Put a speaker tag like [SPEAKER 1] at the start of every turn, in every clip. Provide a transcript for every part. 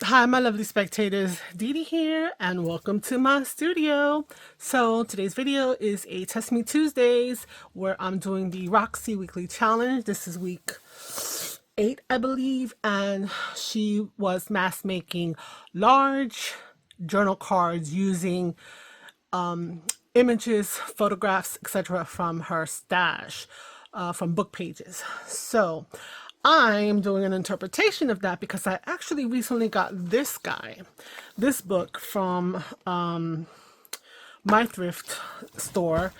[SPEAKER 1] Hi, my lovely spectators. Dee here, and welcome to my studio. So today's video is a Test Me Tuesdays where I'm doing the Roxy Weekly Challenge. This is week 8, I believe, and she was mass making large journal cards using images, photographs, etc. from her stash, from book pages. So I am doing an interpretation of that because I actually recently got this book from my thrift store.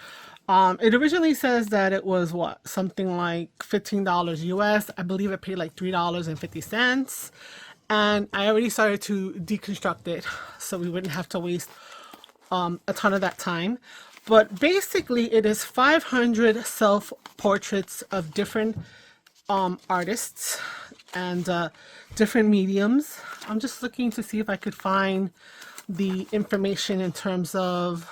[SPEAKER 1] It originally says that it was what, something like $15 US. I believe I paid like $3.50. And I already started to deconstruct it so we wouldn't have to waste a ton of that time. But basically, it is 500 self portraits of different artists and different mediums. I'm just looking to see if I could find the information in terms of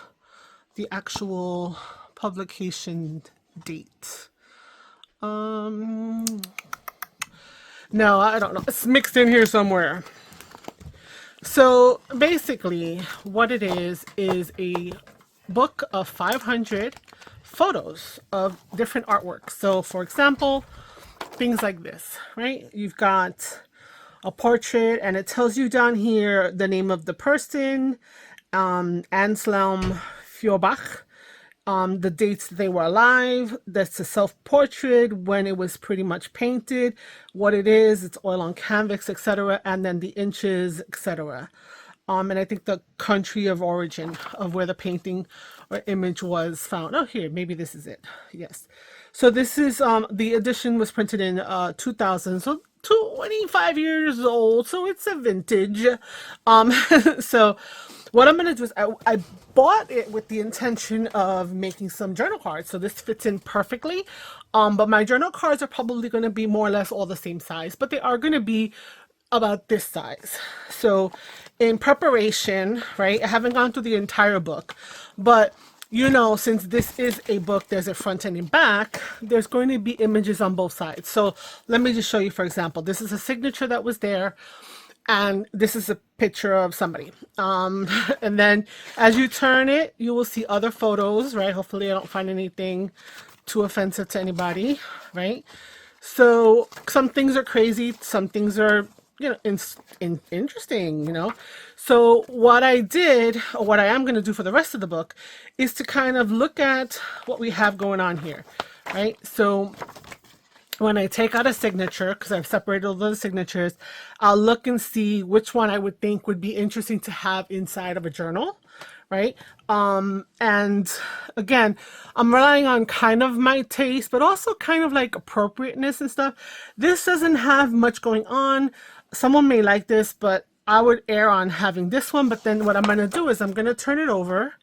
[SPEAKER 1] the actual publication date. No, I don't know. It's mixed in here somewhere. So basically, what it is a book of 500 photos of different artworks. So, for example, things like this, right? You've got a portrait, and it tells you down here the name of the person, Anselm Feuerbach, the dates they were alive. That's a self-portrait, when it was pretty much painted, what it is, it's oil on canvas, etc., and then the inches, etc. And I think the country of origin of where the painting or image was found. Oh, here, maybe this is it. Yes. So this is the edition was printed in 2000, so 25 years old, so it's a vintage. Um, so what I'm gonna do is I bought it with the intention of making some journal cards, so this fits in perfectly. But my journal cards are probably gonna be more or less all the same size, but they are gonna be about this size. So in preparation, right, I haven't gone through the entire book, but you know, since this is a book, there's a front end and back, there's going to be images on both sides. So let me just show you, for example, this is a signature that was there, and this is a picture of somebody. And then as you turn it, you will see other photos, right? Hopefully I don't find anything too offensive to anybody, right? So some things are crazy, some things are, you know, interesting, you know. So what I did, or what I am going to do for the rest of the book, is to kind of look at what we have going on here, right? So when I take out a signature, because I've separated all the signatures, I'll look and see which one I would think would be interesting to have inside of a journal, right? And again, I'm relying on kind of my taste, but also kind of like appropriateness and stuff. This doesn't have much going on. Someone may like this, but I would err on having this one. But then what I'm going to do is I'm going to turn it over,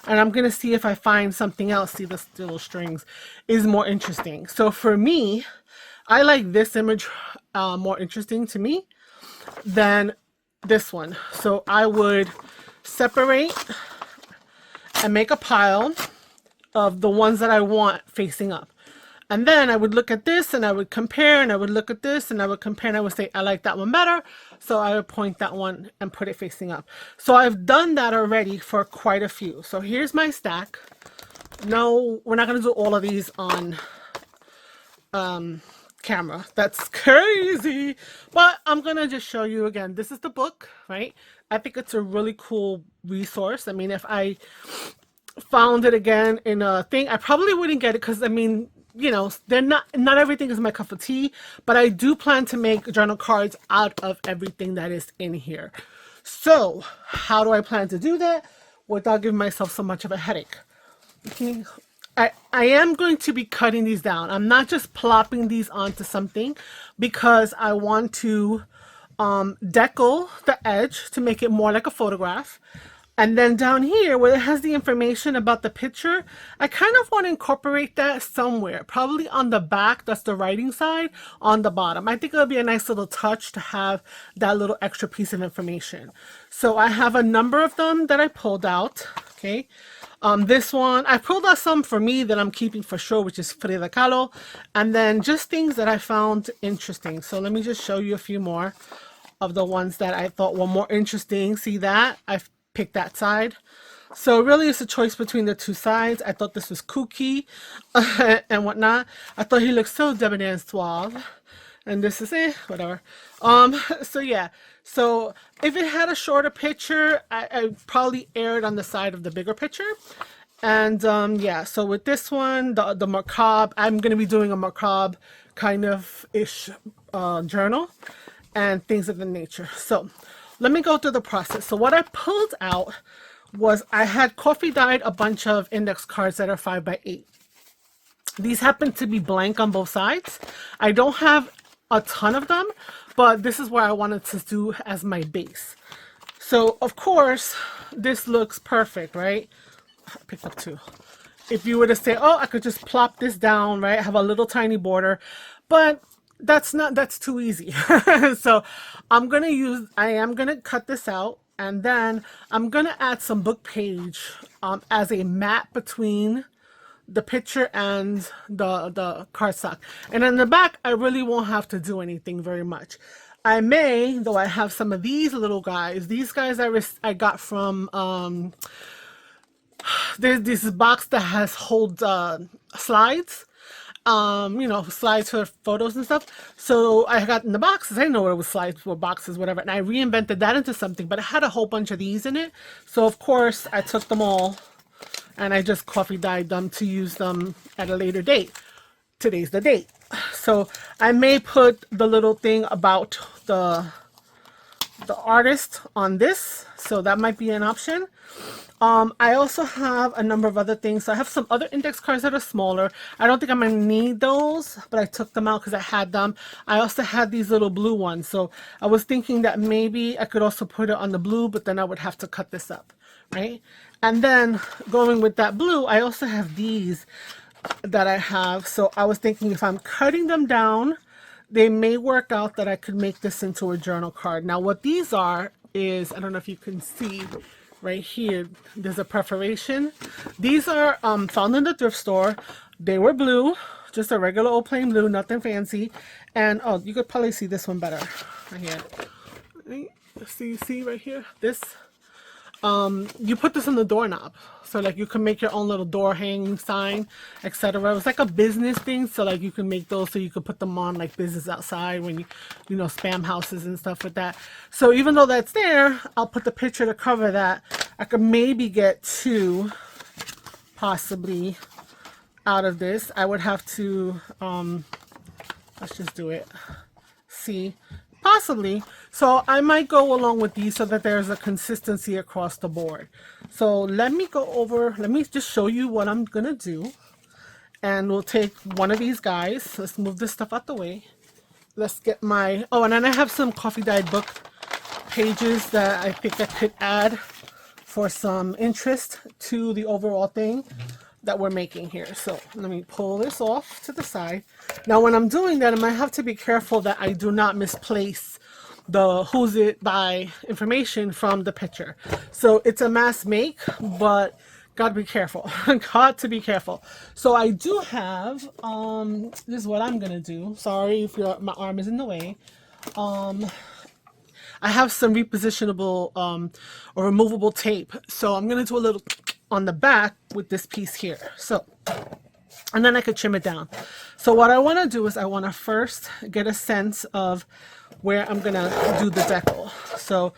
[SPEAKER 1] and I'm going to see if I find something else. See, the little strings is more interesting. So for me, I like this image more interesting to me than this one. So I would separate and make a pile of the ones that I want facing up. And then I would look at this and I would compare, and I would look at this and I would compare, and I would say, I like that one better. So I would point that one and put it facing up. So I've done that already for quite a few. So here's my stack. No, we're not going to do all of these on camera. That's crazy. But I'm going to just show you again. This is the book, right? I think it's a really cool resource. I mean, if I found it again in a thing, I probably wouldn't get it because, I mean, you know, they're not everything is my cup of tea, but I do plan to make journal cards out of everything that is in here. So how do I plan to do that without giving myself so much of a headache? Okay. I am going to be cutting these down. I'm not just plopping these onto something, because I want to decal the edge to make it more like a photograph. And then down here where it has the information about the picture, I kind of want to incorporate that somewhere, probably on the back. That's the writing side, on the bottom. I think it'll be a nice little touch to have that little extra piece of information. So I have a number of them that I pulled out. Okay. This one, I pulled out some for me that I'm keeping for sure, which is Frida Kahlo. And then just things that I found interesting. So let me just show you a few more. of the ones that I thought were more interesting. See that? I've picked that side. So really it's a choice between the two sides. I thought this was kooky and whatnot. I thought he looked so debonair and suave. And this is whatever. So yeah. So if it had a shorter picture, I probably erred on the side of the bigger picture. And yeah, so with this one, the macabre, I'm going to be doing a macabre kind of ish journal and things of the nature. So let me go through the process. So what I pulled out was I had coffee dyed a bunch of index cards that are 5x8. These happen to be blank on both sides. I don't have a ton of them, but this is what I wanted to do as my base. So of course, this looks perfect, right? I picked up two. If you were to say, oh, I could just plop this down, right? Have a little tiny border, but that's too easy. So I am gonna cut this out, and then I'm gonna add some book page as a map between the picture and the cardstock. And in the back, I really won't have to do anything very much. I may, though I have some of these little guys. These guys I got from, there's this box that has slides. You know, slides for photos and stuff. So I got in the boxes. I didn't know what it was, slides for boxes, whatever. And I reinvented that into something, but it had a whole bunch of these in it. So of course I took them all and I just coffee dyed them to use them at a later date. Today's the date. So I may put the little thing about the artist on this. So that might be an option. I also have a number of other things. So I have some other index cards that are smaller. I don't think I'm going to need those, but I took them out because I had them. I also had these little blue ones. So I was thinking that maybe I could also put it on the blue, but then I would have to cut this up, right? And then going with that blue, I also have these that I have. So I was thinking if I'm cutting them down, they may work out that I could make this into a journal card. Now what these are is, I don't know if you can see, right here there's a perforation. These are found in the thrift store. They were blue, just a regular old plain blue, nothing fancy. And oh, you could probably see this one better right here. See right here, this you put this on the doorknob, so like you can make your own little door hanging sign, etc. It was like a business thing, so like you can make those so you could put them on like business outside when you know, spam houses and stuff with that. So even though that's there, I'll put the picture to cover that. I could maybe get two possibly out of this. I would have to let's just do it. See, possibly. So I might go along with these so that there's a consistency across the board. So let me just show you what I'm gonna do. And we'll take one of these guys. Let's move this stuff out the way. Let's get my, oh, and then I have some coffee dyed book pages that I think I could add for some interest to the overall thing that we're making here. So let me pull this off to the side. Now when I'm doing that, I might have to be careful that I do not misplace the who's it by information from the picture. So it's a mass make, but gotta be careful. Got to be careful. So I do have this is what I'm gonna do. Sorry if my arm is in the way. I have some repositionable or removable tape. So I'm gonna do a little on the back with this piece here. So, and then I could trim it down. So what I want to do is I want to first get a sense of where I'm gonna do the decal. So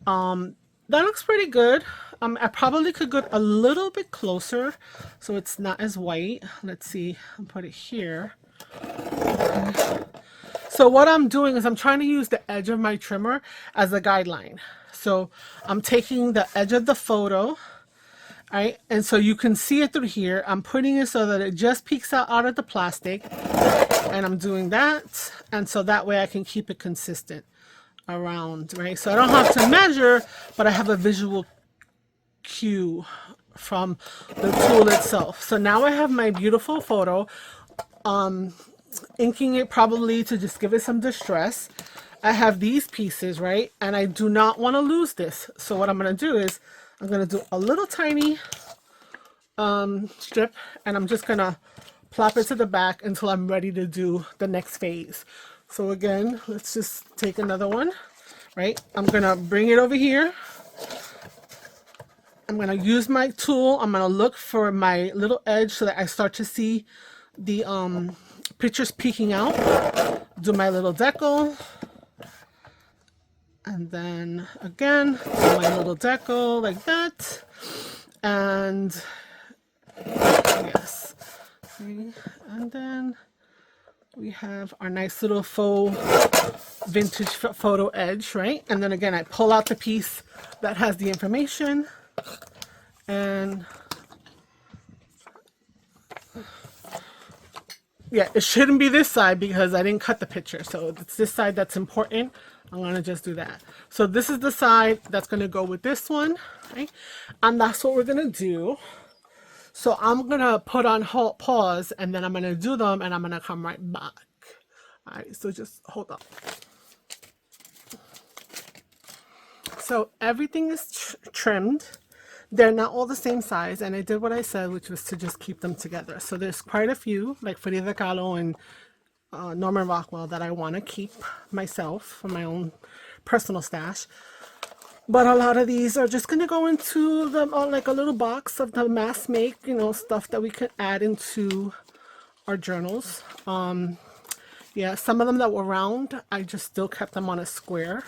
[SPEAKER 1] that looks pretty good. I probably could go a little bit closer so it's not as white. Let's see, I'll put it here. Okay. So what I'm doing is I'm trying to use the edge of my trimmer as a guideline. So I'm taking the edge of the photo, right? And so you can see it through here. I'm putting it so that it just peeks out of the plastic. And I'm doing that. And so that way I can keep it consistent around, right? So I don't have to measure, but I have a visual cue from the tool itself. So now I have my beautiful photo. Inking it probably to just give it some distress. I have these pieces, right? And I do not want to lose this. So what I'm going to do is I'm going to do a little tiny strip, and I'm just going to plop it to the back until I'm ready to do the next phase. So again, let's just take another one. right? I'm gonna bring it over here. I'm gonna use my tool. I'm gonna look for my little edge so that I start to see the pictures peeking out. Do my little decal. And then again, do my little decal like that. And yes, see, and then we have our nice little faux vintage photo edge, right? And then again, I pull out the piece that has the information, and yeah, it shouldn't be this side because I didn't cut the picture. So it's this side that's important. I'm gonna just do that. So this is the side that's gonna go with this one, right? And that's what we're gonna do. So I'm gonna put on pause, and then I'm gonna do them, and I'm gonna come right back. All right, so just hold on. So everything is trimmed. They're not all the same size, and I did what I said, which was to just keep them together. So there's quite a few, like Frida Kahlo and Norman Rockwell, that I want to keep myself for my own personal stash. But a lot of these are just going to go into the, like a little box of the mass make, you know, stuff that we could add into our journals. Yeah, some of them that were round, I just still kept them on a square.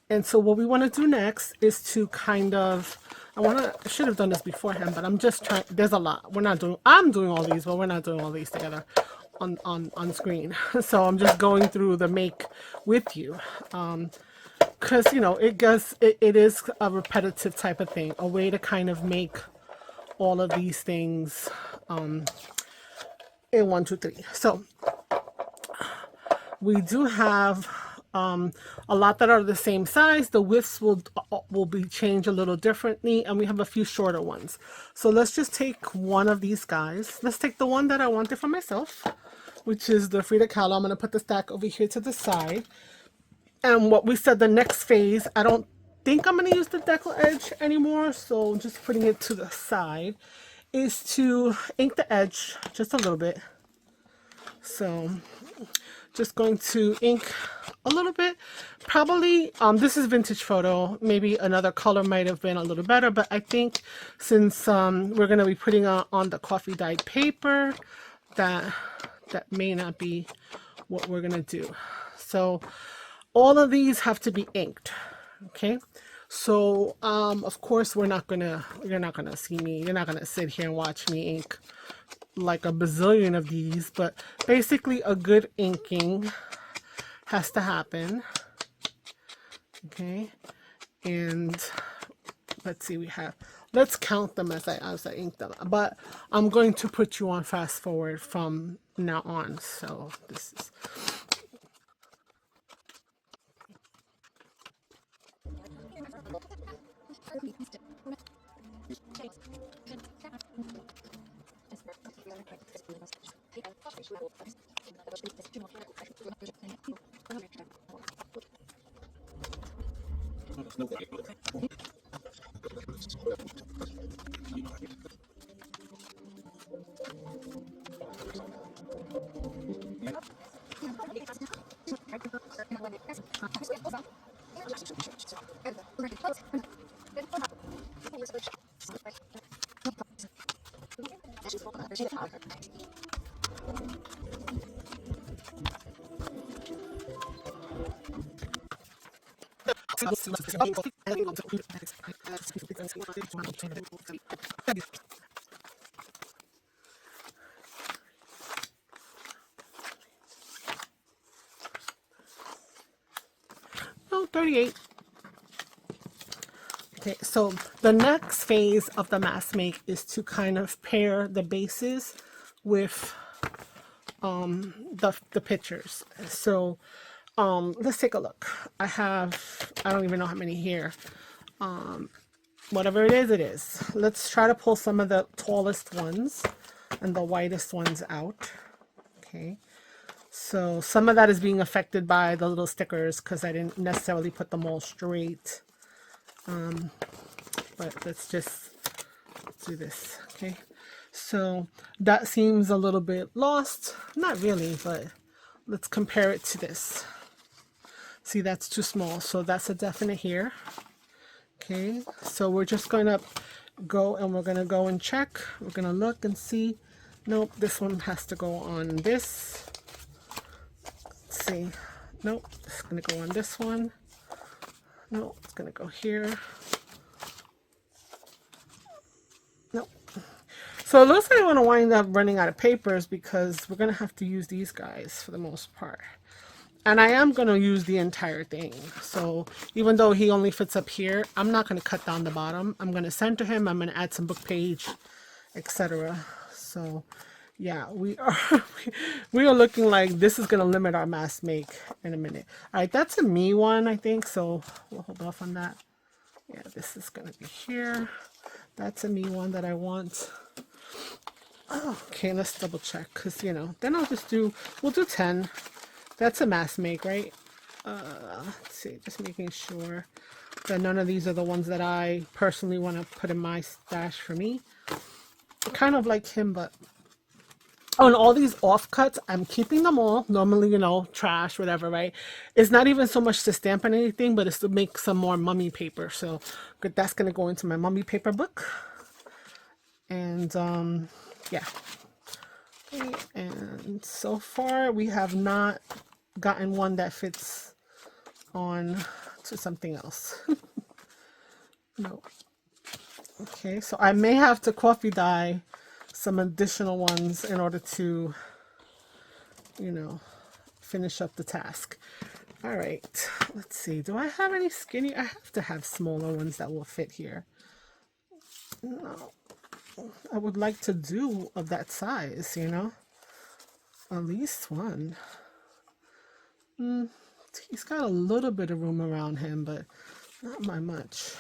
[SPEAKER 1] And so what we want to do next is to kind of, I should have done this beforehand, but I'm just trying, there's a lot. I'm doing all these, but we're not doing all these together on screen. So I'm just going through the make with you. Because, you know, it is a repetitive type of thing, a way to kind of make all of these things in 1, 2, 3. So we do have a lot that are the same size. The widths will be changed a little differently, and we have a few shorter ones. So let's just take one of these guys. Let's take the one that I wanted for myself, which is the Frida Kahlo. I'm going to put the stack over here to the side. And what we said, the next phase, I don't think I'm going to use the decal edge anymore, so just putting it to the side, is to ink the edge just a little bit. So just going to ink a little bit. Probably, this is vintage photo. Maybe another color might have been a little better, but I think since we're going to be putting on the coffee dyed paper, that may not be what we're going to do. So all of these have to be inked, okay? So of course you're not gonna see me, you're not gonna sit here and watch me ink like a bazillion of these, but basically a good inking has to happen, okay? And let's see, let's count them as I ink them, but I'm going to put you on fast forward from now on. So this is oh, 38. Okay, so the next phase of the mass make is to kind of pair the bases with the pictures. So let's take a look. I don't even know how many here. Whatever it is, it is. Let's try to pull some of the tallest ones and the whitest ones out. Okay, so some of that is being affected by the little stickers because I didn't necessarily put them all straight. But let's do this. Okay, so that seems a little bit lost. Not really, but let's compare it to this. See, that's too small, so that's a definite here. Okay, so we're just gonna go and we're gonna go and check. We're gonna look and see. Nope, this one has to go on this. Let's see. Nope, it's gonna go on this one. Nope, it's gonna go here. Nope. So it looks like I want to wind up running out of papers because we're gonna have to use these guys for the most part. And I am going to use the entire thing. So even though he only fits up here, I'm not going to cut down the bottom. I'm going to center him. I'm going to add some book page, etc. So yeah, we are looking like this is going to limit our mass make in a minute. All right, that's a me one, I think. So we'll hold off on that. Yeah, this is going to be here. That's a me one that I want. Oh, okay, let's double check because, you know, then we'll do 10. That's a mass make, right? Let's see, just making sure that none of these are the ones that I personally want to put in my stash for me. Kind of like him, but... Oh, and all these offcuts, I'm keeping them all. Normally, you know, trash, whatever, right? It's not even so much to stamp on anything, but it's to make some more mummy paper. So that's going to go into my mummy paper book. And, yeah. Okay, and so far, we have not gotten one that fits on to something else. No. Okay, so I may have to coffee dye some additional ones in order to, you know, finish up the task. All right, let's see. Do I have any skinny? I have to have smaller ones that will fit here. No, I would like to do of that size, you know, at least one. He's got a little bit of room around him, but not by much.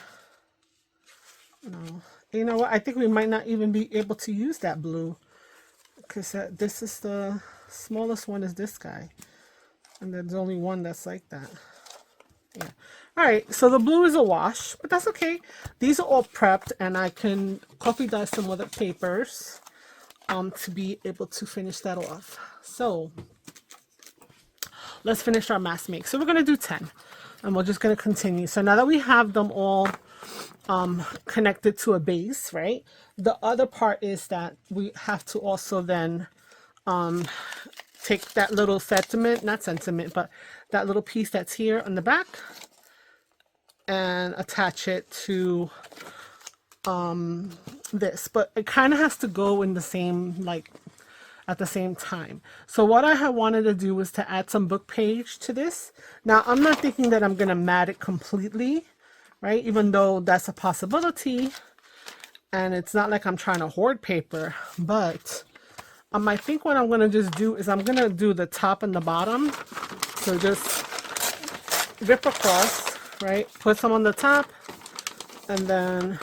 [SPEAKER 1] No. You know what? I think we might not even be able to use that blue because this is the smallest one is this guy. And there's only one that's like that. Yeah. All right. So the blue is a wash, but that's okay. These are all prepped and I can coffee dye some other papers to be able to finish that off. So let's finish our mass make. So we're going to do 10 and we're just going to continue. So now that we have them all connected to a base, right? The other part is that we have to also then take that little but that little piece that's here on the back and attach it to this. But it kind of has to go in the same, like, at the same time. So what I had wanted to do was to add some book page to this. Now, I'm not thinking that I'm going to mat it completely, right? Even though that's a possibility. And it's not like I'm trying to hoard paper. But I think what I'm going to just do is I'm going to do the top and the bottom. So just rip across, right? Put some on the top. And then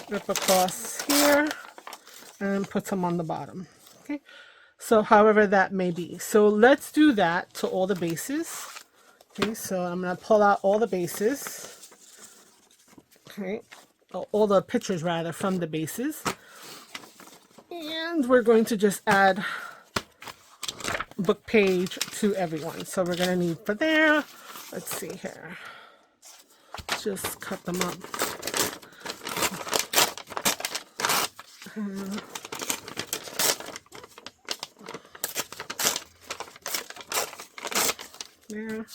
[SPEAKER 1] rip across here. And put some on the bottom. Okay, so however that may be. So let's do that to all the bases. Okay, so I'm going to pull out all the bases. Okay, all the pictures rather from the bases. And we're going to just add book page to everyone. So we're going to need for there, let's see here. Just cut them up. There.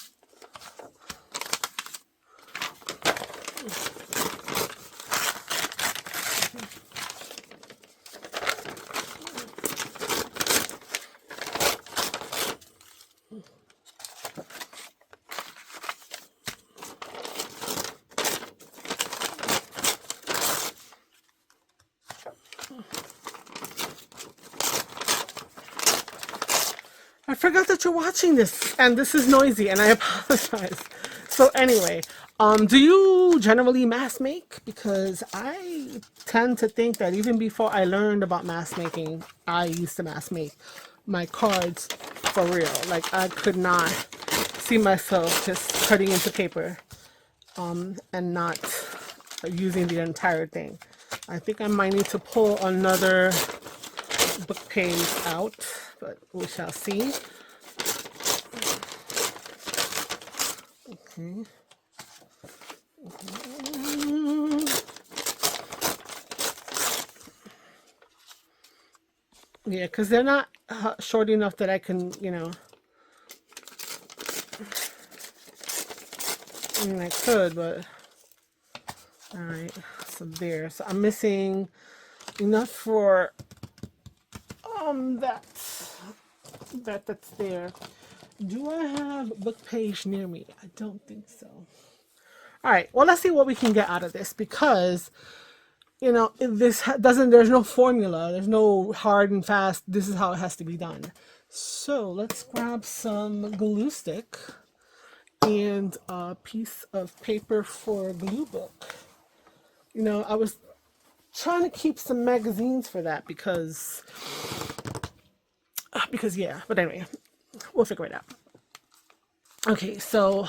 [SPEAKER 1] I forgot that you're watching this, and this is noisy, and I apologize. So anyway, do you generally mass make? Because I tend to think that even before I learned about mass making, I used to mass make my cards for real. Like, I could not see myself just cutting into paper and not using the entire thing. I think I might need to pull another book page out, but we shall see. Okay. Yeah, because they're not short enough that I can, you know, I mean, I could, but all right. So there. So I'm missing enough for that's there. Do I have a book page near me? I don't think so. All right. Well, let's see what we can get out of this, because you know, if this doesn't, there's no formula, there's no hard and fast, this is how it has to be done. So let's grab some glue stick and a piece of paper for a glue book. You know, I was trying to keep some magazines for that because yeah, but anyway, we'll figure it out. Okay, so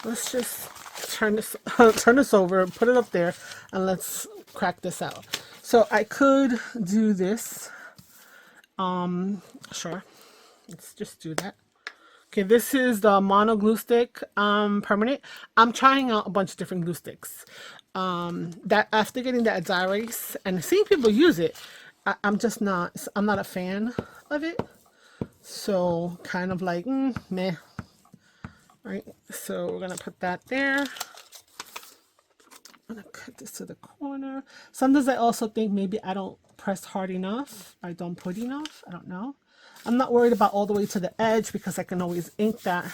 [SPEAKER 1] let's just turn this turn this over, put it up there, and let's crack this out. So I could do this. Sure. Let's just do that. Okay, this is the mono glue stick permanent. I'm trying out a bunch of different glue sticks. That after getting that Xyrace and seeing people use it, I'm not a fan of it. So kind of like meh. Right, so we're gonna put that there. I'm gonna cut this to the corner. Sometimes I also think maybe I don't press hard enough. I don't put enough. I don't know. I'm not worried about all the way to the edge because I can always ink that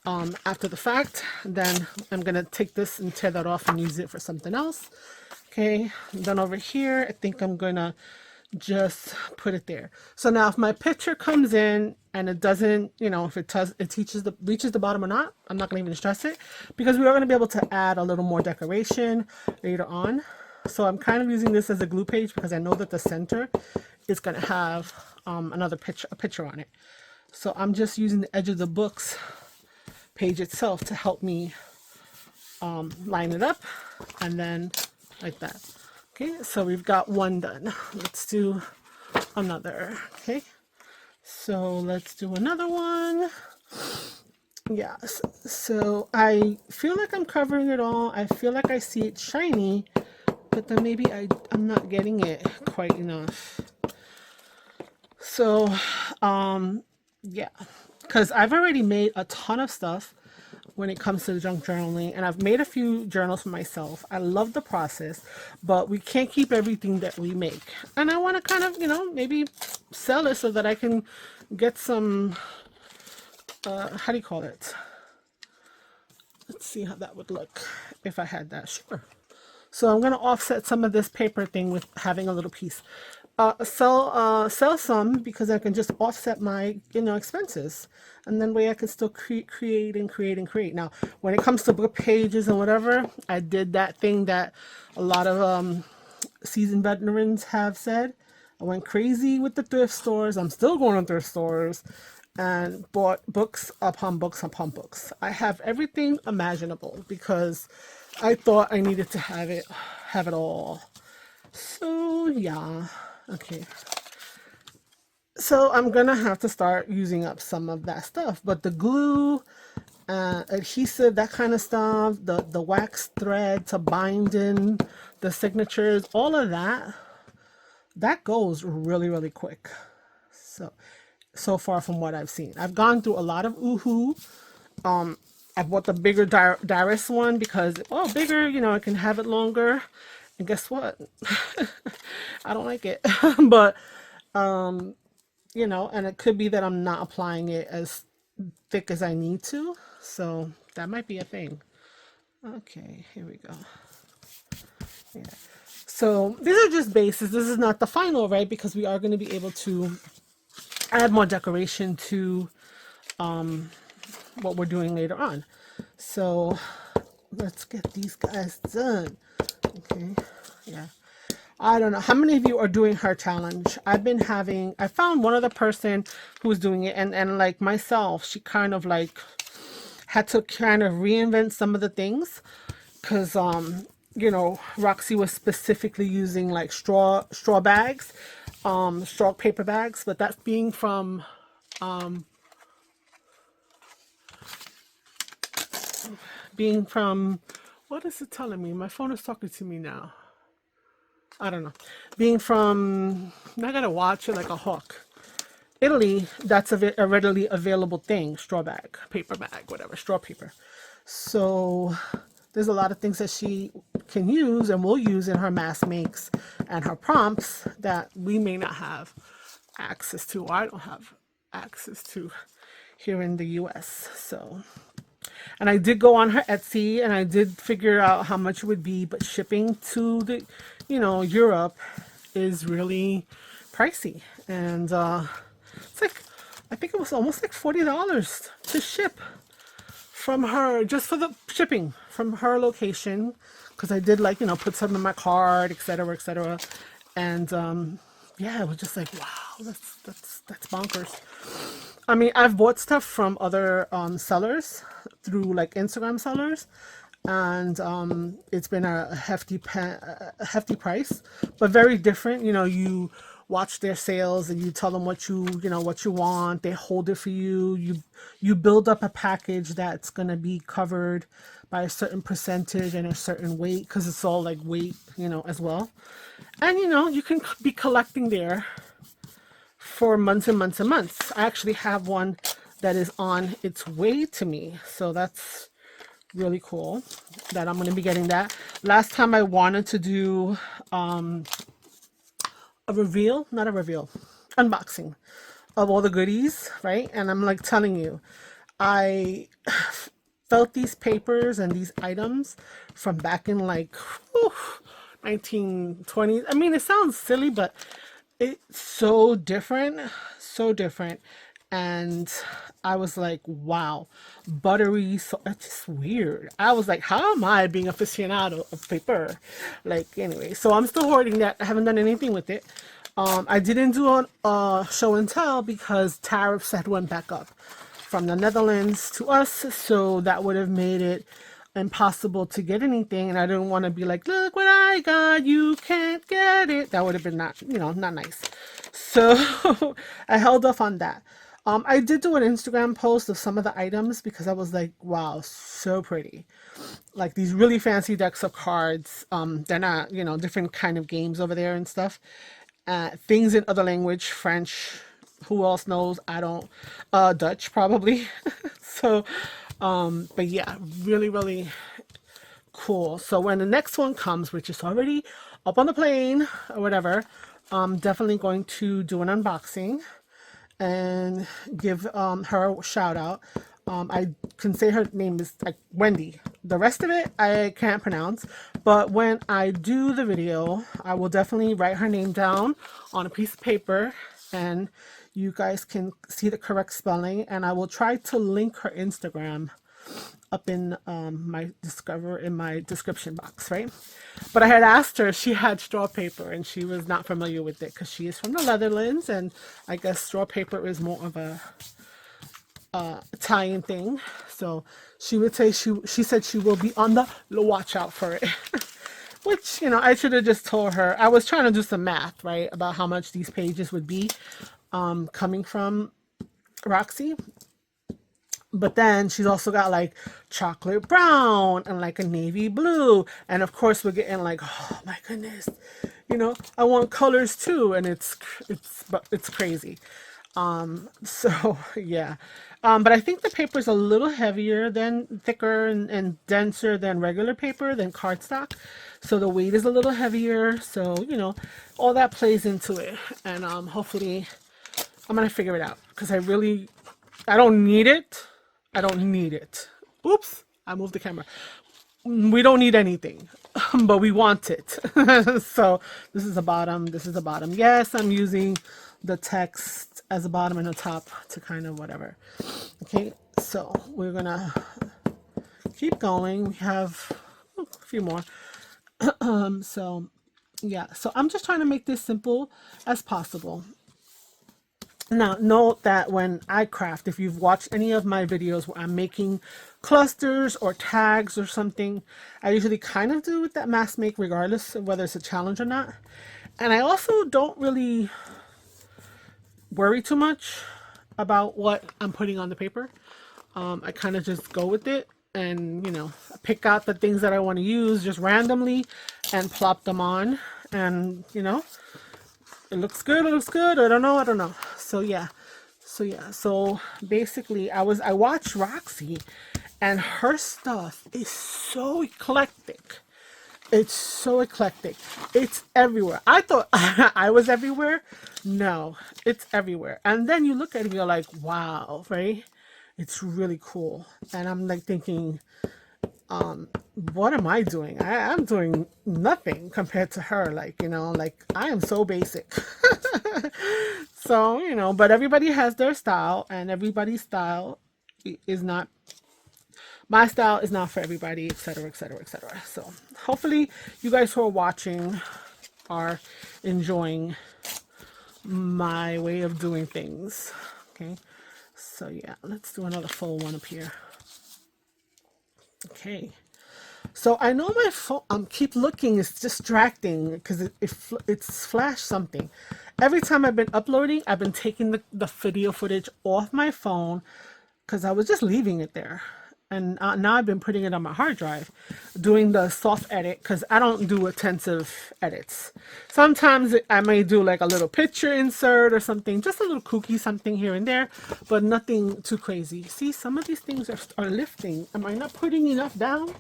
[SPEAKER 1] after the fact. Then I'm gonna take this and tear that off and use it for something else. Okay, then over here, I think I'm gonna just put it there. So now if my picture comes in and it doesn't, you know, if it reaches the bottom or not, I'm not gonna even stress it, because we are gonna be able to add a little more decoration later on. So I'm kind of using this as a glue page because I know that the center is gonna have a picture on it. So I'm just using the edge of the books page itself to help me line it up, and then like that. Okay, so we've got one done. Let's do another. Okay, so let's do another one. Yes, so I feel like I'm covering it all. I feel like I see it shiny, but then maybe I'm not getting it quite enough. So, yeah, because I've already made a ton of stuff when it comes to the junk journaling, and I've made a few journals for myself. I love the process, but we can't keep everything that we make, and I want to kind of, you know, maybe sell it so that I can get some how do you call it? Let's see how that would look if I had that. Sure. So I'm going to offset some of this paper thing with having a little piece. Sell some, because I can just offset my, you know, expenses, and then way I can still create. Now, when it comes to book pages and whatever, I did that thing that a lot of seasoned veterans have said. I went crazy with the thrift stores. I'm still going to thrift stores and bought books upon books upon books. I have everything imaginable because I thought I needed to have it all. So yeah. Okay, so I'm gonna have to start using up some of that stuff, but the glue, adhesive, that kind of stuff, the wax thread to bind in the signatures, all of that goes really quick. So far from what I've seen, I've gone through a lot of Oohoo. I bought the bigger Darius one because, oh, bigger, you know, I can have it longer. And guess what? I don't like it. But, you know, and it could be that I'm not applying it as thick as I need to. So that might be a thing. Okay, here we go. Yeah. So these are just bases. This is not the final, right? Because we are going to be able to add more decoration to what we're doing later on. So let's get these guys done. Okay, yeah. I don't know how many of you are doing her challenge. I found one other person who was doing it, and like myself, she kind of like had to kind of reinvent some of the things, because you know, Roxy was specifically using like straw bags, straw paper bags, but that's being from being from, what is it telling me? My phone is talking to me now. I don't know. Being from, I gotta watch it like a hawk. Italy, that's a readily available thing. Straw bag, paper bag, whatever, straw paper. So there's a lot of things that she can use and will use in her mass makes and her prompts that we may not have access to, or I don't have access to here in the US. So, and I did go on her Etsy and I did figure out how much it would be, but shipping to the, Europe is really pricey. And it's like, I think it was almost like $40 to ship from her, just for the shipping from her location, because I did like, put some in my card, etc., etc. And yeah, it was just like, wow, that's bonkers. I mean, I've bought stuff from other sellers through like Instagram sellers, and it's been a hefty price, but very different. You watch their sales and you tell them what you want. They hold it for you. You build up a package that's gonna be covered by a certain percentage and a certain weight, because it's all like weight, as well. And you can be collecting there for months and months and months. I actually have one that is on its way to me, so that's really cool that I'm going to be getting that. Last time I wanted to do a unboxing of all the goodies, right? And I'm like telling you, I felt these papers and these items from back in like 1920s. I mean, it sounds silly, but it's so different, so different. And I was like, wow, buttery, so it's just weird. I was like, how am I being aficionado of paper? Like, anyway, so I'm still hoarding that. I haven't done anything with it. I didn't do a show and tell because tariffs had went back up from the Netherlands to us, so that would have made it impossible to get anything, and I didn't want to be like, look what I got, you can't get it. That would have been not nice. So I held off on that. I did do an Instagram post of some of the items because I was like, wow, so pretty. Like these really fancy decks of cards. They're not, different kind of games over there and stuff. Things in other language, French, who else knows? I don't, Dutch probably. So, but yeah, really, really cool. So when the next one comes, which is already up on the plane or whatever, I'm definitely going to do an unboxing and give her a shout out. I can say her name is like Wendy. The rest of it I can't pronounce, but when I do the video, I will definitely write her name down on a piece of paper, and you guys can see the correct spelling, and I will try to link her Instagram up in my description box, right? But I had asked her if she had straw paper, and she was not familiar with it because she is from the Netherlands, and I guess straw paper is more of a Italian thing. So she would say she said she will be on the watch out for it. Which, I should have just told her. I was trying to do some math, right, about how much these pages would be coming from Roxy. But then she's also got like chocolate brown and like a navy blue. And of course we're getting like, oh my goodness, I want colors too. And it's crazy. So yeah. But I think the paper is a little heavier thicker and denser than regular paper, than cardstock. So the weight is a little heavier. So, all that plays into it. And hopefully I'm going to figure it out because I don't need it. I don't need it. Oops, I moved the camera. We don't need anything, but we want it. So this is the bottom. This is the bottom. Yes, I'm using the text as a bottom and a top to kind of whatever. Okay, so we're gonna keep going. We have a few more. So yeah, so I'm just trying to make this simple as possible. Now, note that when I craft, if you've watched any of my videos where I'm making clusters or tags or something, I usually kind of do with that mass make regardless of whether it's a challenge or not. And I also don't really worry too much about what I'm putting on the paper. I kind of just go with it and, you know, pick out the things that I want to use just randomly and plop them on. And, you know, it looks good, it looks good. I don't know. So yeah. So basically I watched Roxy, and her stuff is so eclectic. It's so eclectic. It's everywhere. I thought I was everywhere. No, it's everywhere. And then you look at it and you're like, wow, right? It's really cool. And I'm like thinking, what am I doing? I'm doing nothing compared to her. Like, you know, like I am so basic. So, you know, but everybody has their style, and everybody's style is not, my style is not for everybody, etc., etc., etc. So hopefully you guys who are watching are enjoying my way of doing things. Okay, so yeah, let's do another full one up here. Okay, so I know my phone, keep looking, it's distracting because it's flashed something. Every time I've been uploading, I've been taking the video footage off my phone because I was just leaving it there. And now I've been putting it on my hard drive, doing the soft edit, because I don't do intensive edits. Sometimes I may do like a little picture insert or something, just a little kooky something here and there, but nothing too crazy. See, some of these things are lifting. Am I not putting enough down?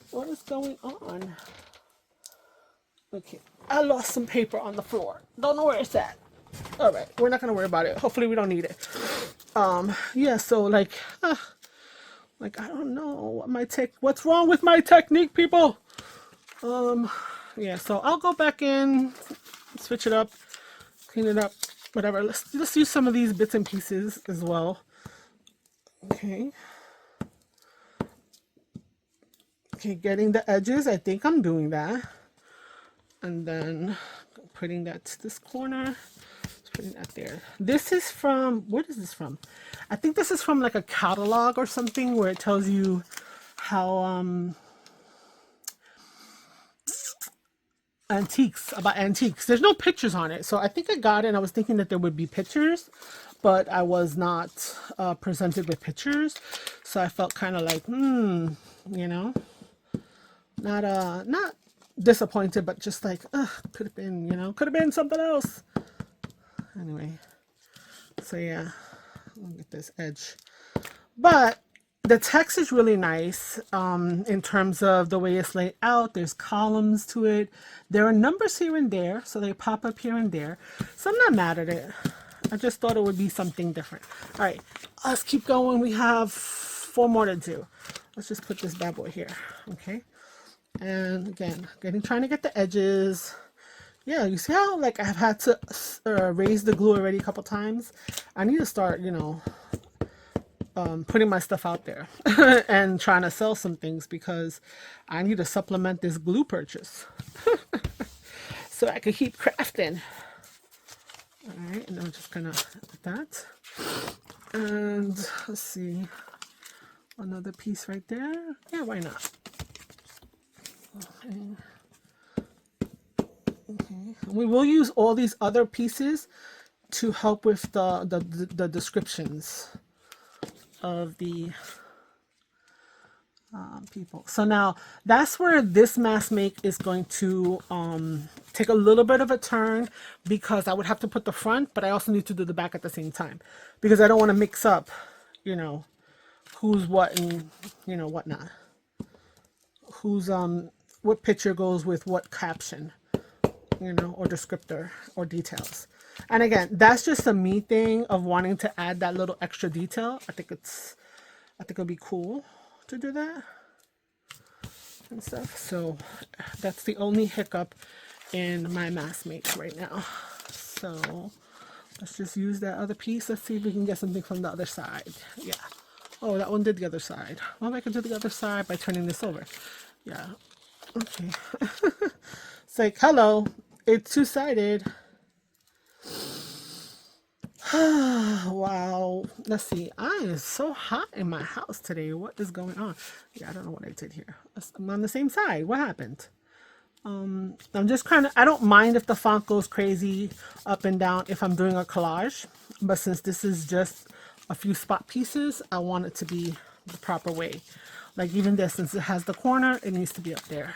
[SPEAKER 1] What is going on? Okay, I lost some paper on the floor. Don't know where it's at. All right, we're not going to worry about it. Hopefully we don't need it. Yeah, so like I don't know what what's wrong with my technique, people. Yeah, so I'll go back in, switch it up, clean it up, whatever. Let's use some of these bits and pieces as well. Okay, getting the edges, I think I'm doing that. And then putting that to this corner, putting that there. This is from, what is this from? I think this is from like a catalog or something where it tells you how about antiques. There's no pictures on it, so I think I got it and I was thinking that there would be pictures, but I was not presented with pictures, so I felt kind of like you know, not disappointed, but just like could have been, you know, could have been something else. Anyway, so yeah, look at this edge, but the text is really nice in terms of the way it's laid out. There's columns to it. There are numbers here and there, so they pop up here and there. So I'm not mad at it. I just thought it would be something different. All right, let's keep going. We have 4 more to do. Let's just put this bad boy here, okay? And again, trying to get the edges. Yeah, you see how like I've had to raise the glue already a couple times? I need to start, you know, putting my stuff out there and trying to sell some things because I need to supplement this glue purchase so I can keep crafting. All right, and I'm just gonna put that. And let's see, another piece right there. Yeah, why not? Okay. Okay. We will use all these other pieces to help with the descriptions of the people. So now that's where this mask make is going to take a little bit of a turn because I would have to put the front, but I also need to do the back at the same time because I don't want to mix up, you know, who's what and, you know, whatnot. Who's what picture goes with what caption, you know, or descriptor or details. And again, that's just a me thing of wanting to add that little extra detail. I think it'll be cool to do that and stuff. So that's the only hiccup in my mask make right now. So let's just use that other piece. Let's see if we can get something from the other side. Yeah. Oh, that one did the other side. Well, I can do the other side by turning this over. Yeah. Okay. It's like, hello, it's two-sided. Wow. Let's see. I am so hot in my house today. What is going on? Yeah, I don't know what I did here. I'm on the same side. What happened? I'm just kind of, I don't mind if the font goes crazy up and down if I'm doing a collage, but since this is just a few spot pieces, I want it to be the proper way. Like even this, since it has the corner, it needs to be up there.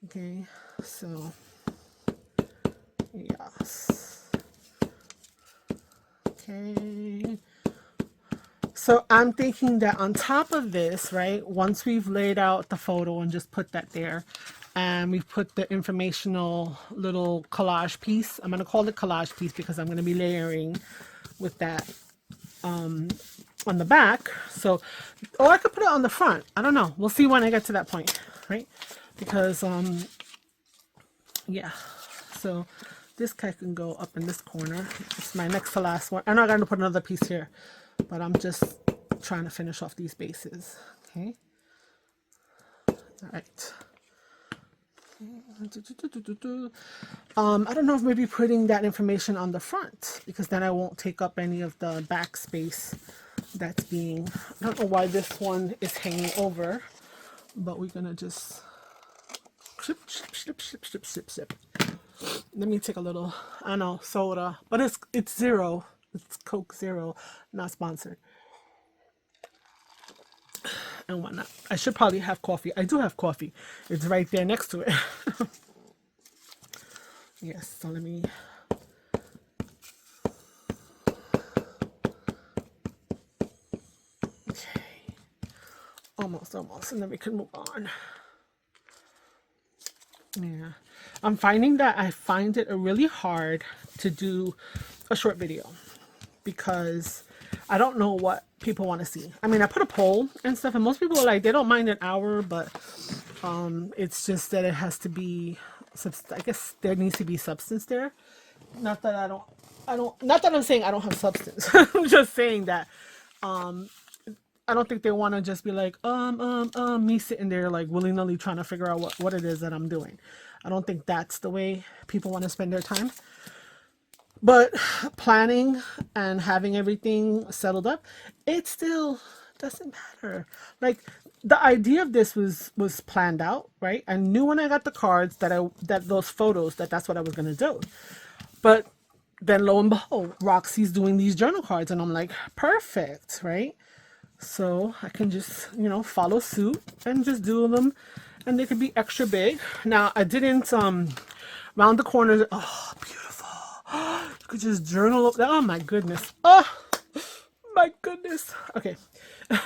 [SPEAKER 1] Okay, so yes. Okay. So I'm thinking that on top of this, right, once we've laid out the photo and just put that there, and we've put the informational little collage piece, I'm going to call it collage piece because I'm going to be layering with that on the back. So, or I could put it on the front. I don't know. We'll see when I get to that point, right? Because, yeah. So this guy can go up in this corner. It's my next to last one. I know I got to put another piece here, but I'm just trying to finish off these bases. Okay. All right. I don't know if maybe putting that information on the front, because then I won't take up any of the back space that's being, I don't know why this one is hanging over, but we're gonna just ship, ship, ship, ship, ship, ship, ship. Let me take a little, I know, soda, but it's zero. It's Coke Zero, not sponsored. And whatnot. I should probably have coffee. I do have coffee. It's right there next to it. Yes, so let me. Okay. Almost, and then we can move on. Yeah. I'm finding that I find it really hard to do a short video because I don't know what people want to see. I mean, I put a poll and stuff, and most people are like, they don't mind an hour, but it's just that it has to be, I guess there needs to be substance there. Not that not that I'm saying I don't have substance. I'm just saying that I don't think they want to just be like, me sitting there like willy-nilly trying to figure out what it is that I'm doing. I don't think that's the way people want to spend their time. But planning and having everything settled up, it still doesn't matter. Like the idea of this was planned out, right? I knew when I got the cards that those photos, that's what I was gonna do. But then lo and behold, Roxy's doing these journal cards, and I'm like, perfect, right? So I can just, follow suit and just do them, and they could be extra big. Now I didn't round the corners. Oh, beautiful. You could just journal up. Oh my goodness. Oh my goodness. Okay. All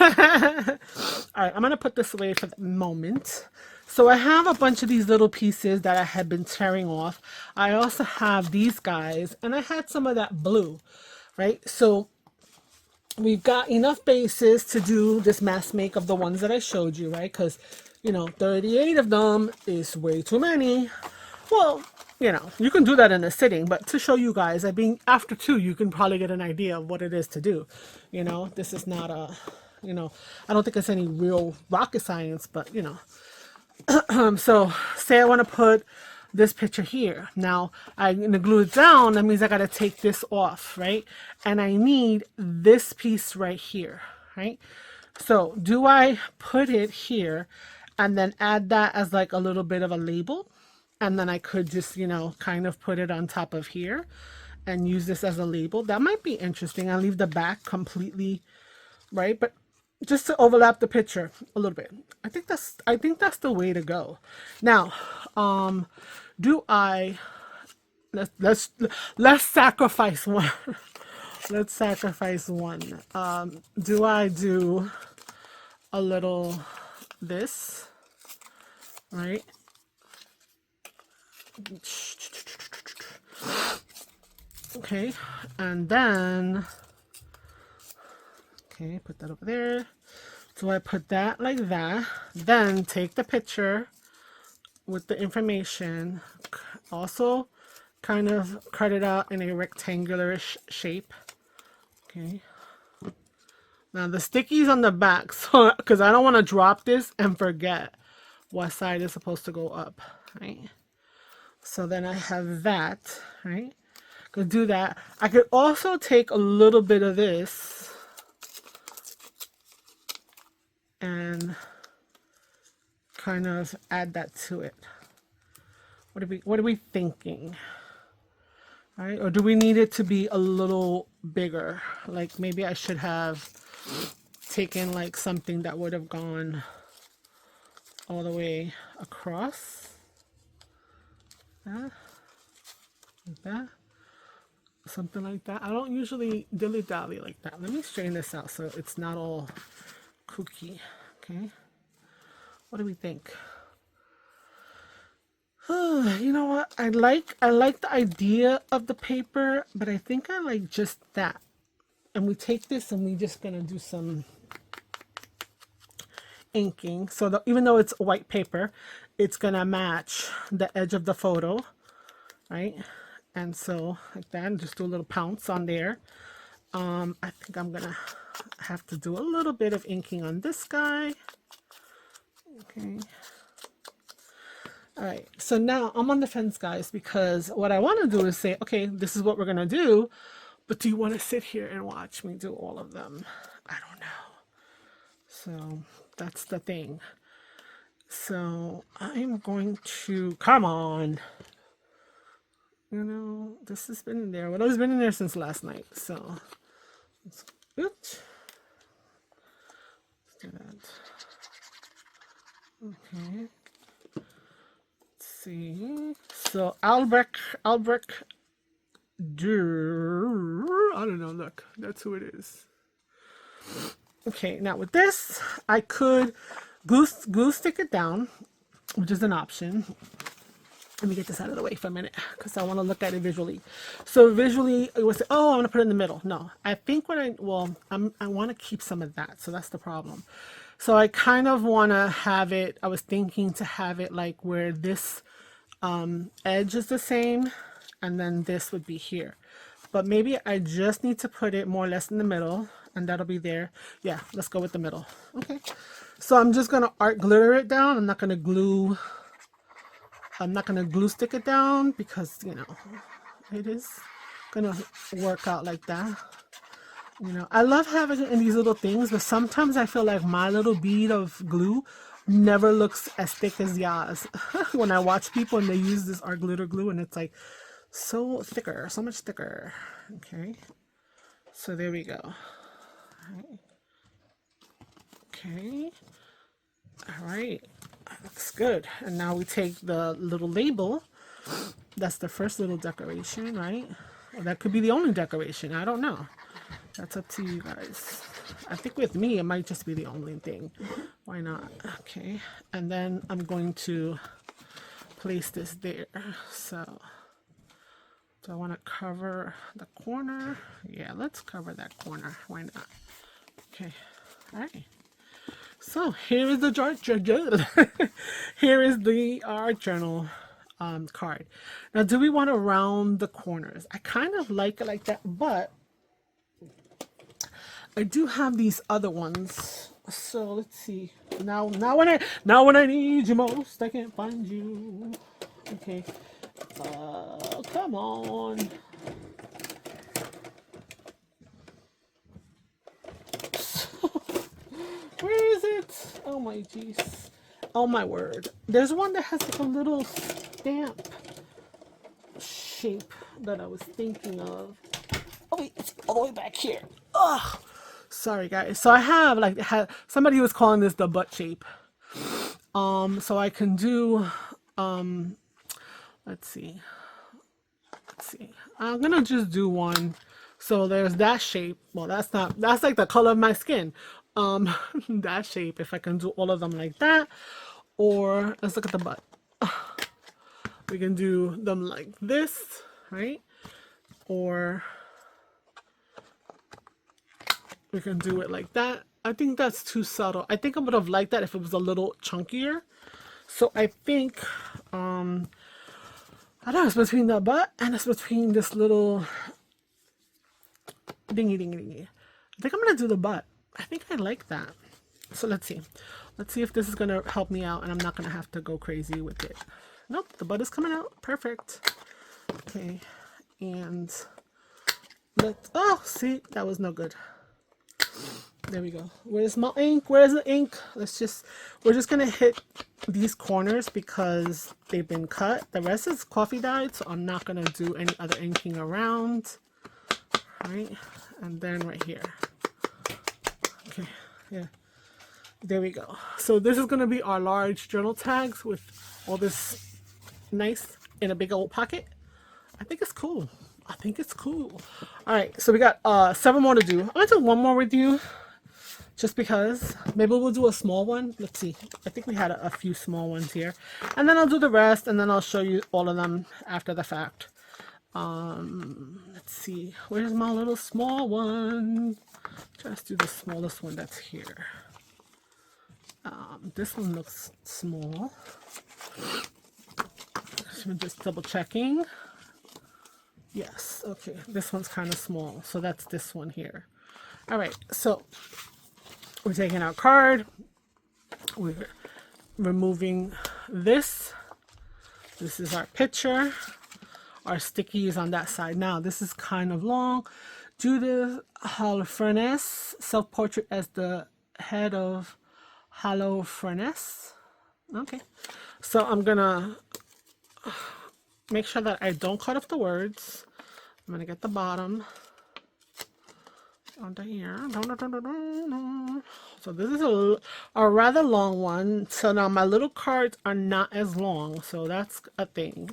[SPEAKER 1] right, I'm gonna put this away for the moment. So I have a bunch of these little pieces that I had been tearing off. I also have these guys, and I had some of that blue, right? So we've got enough bases to do this mass make of the ones that I showed you, right? Because 38 of them is way too many. Well, you can do that in a sitting, but to show you guys, after 2, you can probably get an idea of what it is to do. This is not a, I don't think it's any real rocket science, but, so say I want to put this picture here. Now, I'm going to glue it down. That means I got to take this off, right? And I need this piece right here, right? So do I put it here and then add that as like a little bit of a label? And then I could just, kind of put it on top of here and use this as a label. That might be interesting. I'll leave the back completely, right? But just to overlap the picture a little bit. I think that's the way to go. Now, let's sacrifice one. Let's sacrifice one. Do I do a little this, right? Okay, and then put that over there. So I put that like that, then take the picture with the information, also kind of cut it out in a rectangular shape. Okay, now the sticky's on the back, so because I don't want to drop this and forget what side is supposed to go up, right? So then I have that, right? Could do that. I could also take a little bit of this and kind of add that to it. What are we thinking? All right, or do we need it to be a little bigger? Like maybe I should have taken like something that would have gone all the way across. Like that. Something like that. I don't usually dilly-dally like that. Let me straighten this out so it's not all kooky. Okay. What do we think? You know what? I like the idea of the paper, but I think I like just that. And we take this and we just gonna do some inking. So that even though it's white paper, it's gonna match the edge of the photo, right? And so like that, and just do a little pounce on there. I think I'm gonna have to do a little bit of inking on this guy. Okay. All right, so now I'm on the fence, guys, because what I want to do is say, okay, this is what we're gonna do, but do you want to sit here and watch me do all of them? I don't know. So that's the thing. So I'm going to, come on. You know, this has been in there. Well, it's been in there since last night. So let's, oops. Let's do that. Okay. Let's see. So Albrecht Dürer. I don't know. Look, that's who it is. Okay, now with this, I could glue stick it down, which is an option. Let me get this out of the way for a minute because I want to look at it visually. So visually, it was, oh, I want to put it in the middle. No, I think what I want to keep some of that. So that's the problem. So I kind of want to have it, I was thinking to have it like where this edge is the same and then this would be here. But maybe I just need to put it more or less in the middle and that'll be there. Yeah, let's go with the middle. Okay. So I'm just going to art glitter it down. I'm not going to glue stick it down because, you know, it is going to work out like that. You know, I love having it in these little things, but sometimes I feel like my little bead of glue never looks as thick as y'all's. When I watch people and they use this art glitter glue and it's like so thicker, so much thicker. Okay. So there we go. All right. Okay. All right. Looks good. And now we take the little label. That's the first little decoration, right? Or that could be the only decoration. I don't know. That's up to you guys. I think with me, it might just be the only thing. Why not? Okay. And then I'm going to place this there. So, do I want to cover the corner? Yeah, let's cover that corner. Why not? Okay. All right. So here is the here is the art journal card. Now, do we want to round the corners? I kind of like it like that, but I do have these other ones. So let's see. Now when I need you most, I can't find you. Okay. Come on. Where is it? Oh my jeez. Oh my word. There's one that has like a little stamp shape that I was thinking of. Oh wait, it's all the way back here. Ugh. Sorry guys. So I have like somebody was calling this the butt shape. So I can do let's see. I'm gonna just do one. So there's that shape. Well, that's like the color of my skin. That shape, if I can do all of them like that, or let's look at the butt. We can do them like this, right? Or we can do it like that. I think that's too subtle. I think I would have liked that if it was a little chunkier. So I think I don't know, it's between the butt and it's between this little dingy. I think I'm gonna do the butt. I think I like that. So let's see. Let's see if this is gonna help me out and I'm not gonna have to go crazy with it. Nope, the butt is coming out. Perfect. Okay, and oh, see, that was no good. There we go. Where's my ink? Where's the ink? We're just gonna hit these corners because they've been cut. The rest is coffee dyed, so I'm not gonna do any other inking around. All right, and then right here. Okay, Yeah, there we go. So this is going to be our large journal tags with all this nice in a big old pocket. I think it's cool. I think it's cool. All right, so we got 7 more to do. I'm gonna do one more with you, just because. Maybe we'll do a small one. Let's see. I think we had a few small ones here, and then I'll do the rest, and then I'll show you all of them after the fact. Let's see. Where's my little small one? Just do the smallest one that's here. This one looks small. So I'm just double checking. Yes, okay, this one's kind of small, so that's this one here. All right, so we're taking our card, we're removing this. This is our picture. Our sticky is on that side. Now, this is kind of long. Judith Holofernes, self-portrait as the head of Holofernes. Okay, so I'm gonna make sure that I don't cut off the words. I'm gonna get the bottom under here. So this is a rather long one. So now my little cards are not as long, so that's a thing.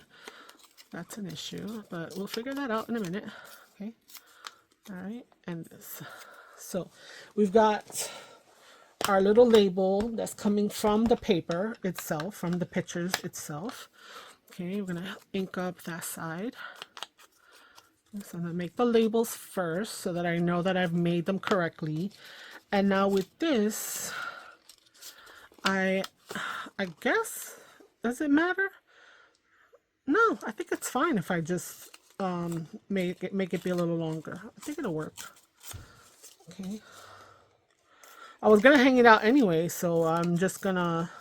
[SPEAKER 1] That's an issue, but we'll figure that out in a minute. Okay. All right, and this. So we've got our little label that's coming from the paper itself, from the pictures itself. Okay, we're gonna ink up that side. So I'm gonna make the labels first so that I know that I've made them correctly. And now with this, I guess, does it matter? No, I think it's fine if I just make it be a little longer. I think it'll work. Okay. I was gonna hang it out anyway, so I'm just gonna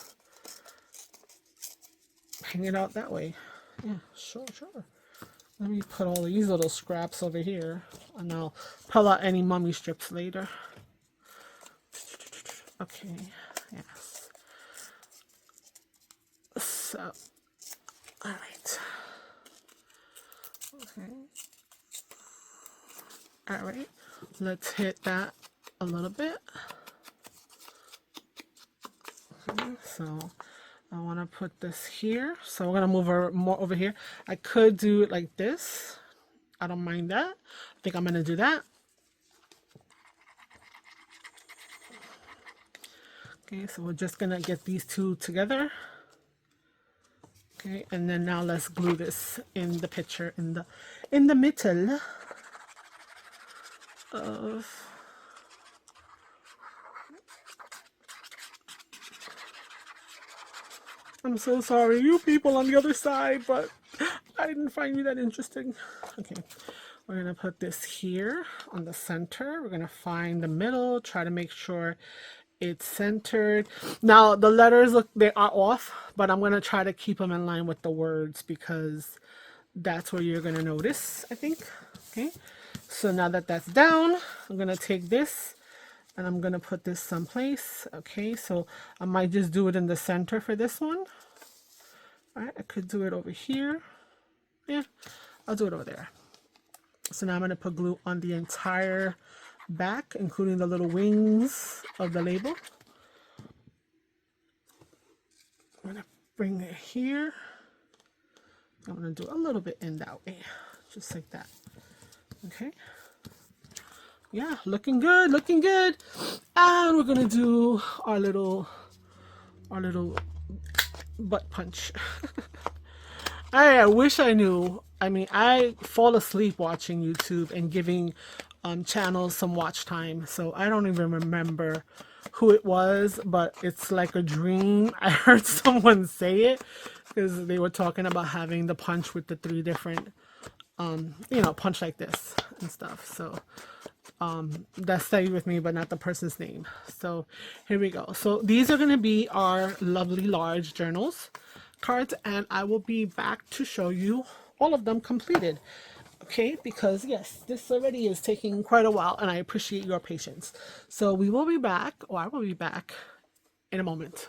[SPEAKER 1] hang it out that way. Yeah, sure. Let me put all these little scraps over here, and I'll pull out any mummy strips later. Okay, yes. So, all right. Okay. All right. Let's hit that a little bit. Okay, so I want to put this here. So we're going to move her more over here. I could do it like this. I don't mind that. I think I'm going to do that. Okay, so we're just going to get these two together. Okay, and then now let's glue this in the picture in the middle of I'm so sorry, you people on the other side, but I didn't find you that interesting. Okay, we're gonna put this here on the center. We're gonna find the middle, try to make sure it's centered. Now the letters, look, they are off, but I'm gonna try to keep them in line with the words because that's where you're gonna notice, I think. Okay, so now that that's down, I'm gonna take this and I'm gonna put this someplace. Okay, so I might just do it in the center for this one. All right, I could do it over here. Yeah, I'll do it over there. So now I'm gonna put glue on the entire back, including the little wings of the label. I'm gonna bring it here. I'm gonna do a little bit in that way, just like that. Okay. Yeah, looking good, looking good. And we're gonna do our little butt punch. I wish I knew. I mean, I fall asleep watching YouTube and giving channels some watch time, so I don't even remember who it was, but it's like a dream. I heard someone say it because they were talking about having the punch with the 3 different you know, punch like this and stuff. So that stayed with me, but not the person's name. So here we go. So these are going to be our lovely large journals cards, and I will be back to show you all of them completed. Okay, because yes, this already is taking quite a while, and I appreciate your patience. So we will be back, or I will be back in a moment.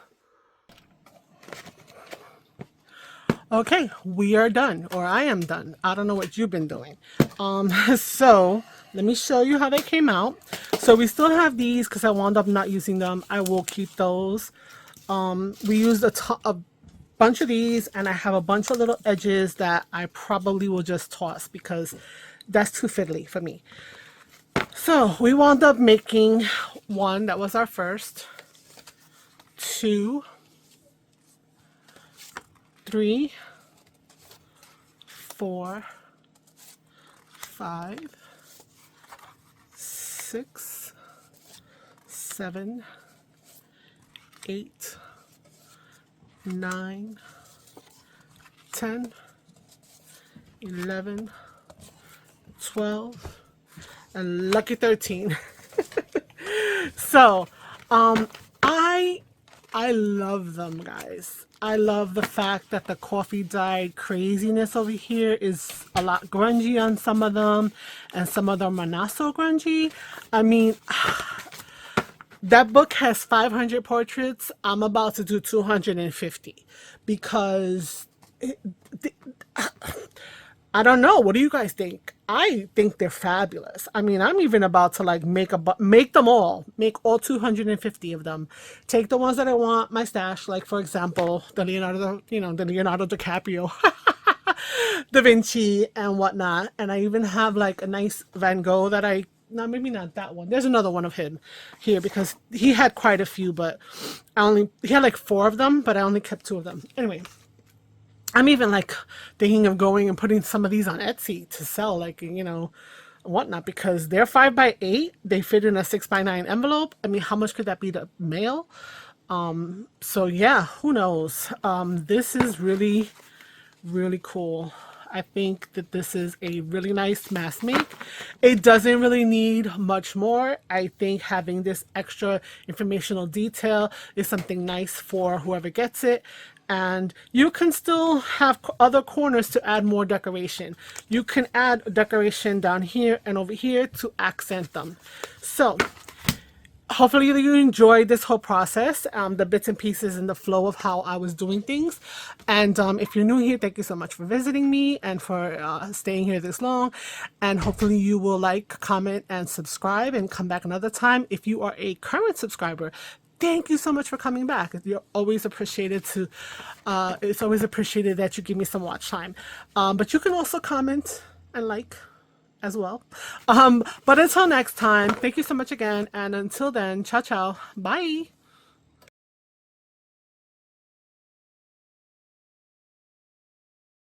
[SPEAKER 1] Okay, we are done, or I am done. I don't know what you've been doing. So let me show you how they came out. So we still have these because I wound up not using them. I will keep those. We used a bunch of these, and I have a bunch of little edges that I probably will just toss because that's too fiddly for me. So we wound up making one. That was our first. 2, 3, 4, 5, 6, 7, 8, 9, 10, 11, 12, and lucky 13. So, I love them, guys. I love the fact that the coffee dyed craziness over here is a lot grungy on some of them, and some of them are not so grungy. I mean, that book has 500 portraits. I'm about to do 250 because I don't know. What do you guys think? I think they're fabulous. I mean, I'm even about to like make them all, make all 250 of them. Take the ones that I want, my stash, like for example, the Leonardo DiCaprio, Da Vinci and whatnot. And I even have like a nice Van Gogh that no, maybe not that one. There's another one of him here because he had quite a few, but he had like 4 of them, but I only kept 2 of them. Anyway. I'm even like thinking of going and putting some of these on Etsy to sell, like, whatnot, because they're 5x8. They fit in a 6x9 envelope. I mean, how much could that be to mail? So yeah, who knows? This is really, really cool. I think that this is a really nice mass make. It doesn't really need much more. I think having this extra informational detail is something nice for whoever gets it. And you can still have other corners to add more decoration. You can add decoration down here and over here to accent them. So hopefully you enjoyed this whole process, the bits and pieces and the flow of how I was doing things. And if you're new here, thank you so much for visiting me and for staying here this long. And hopefully you will like, comment, and subscribe and come back another time. If you are a current subscriber, thank you so much for coming back. You're always appreciated it's always appreciated that you give me some watch time. But you can also comment and like as well. But until next time, thank you so much again. And until then, ciao, ciao. Bye.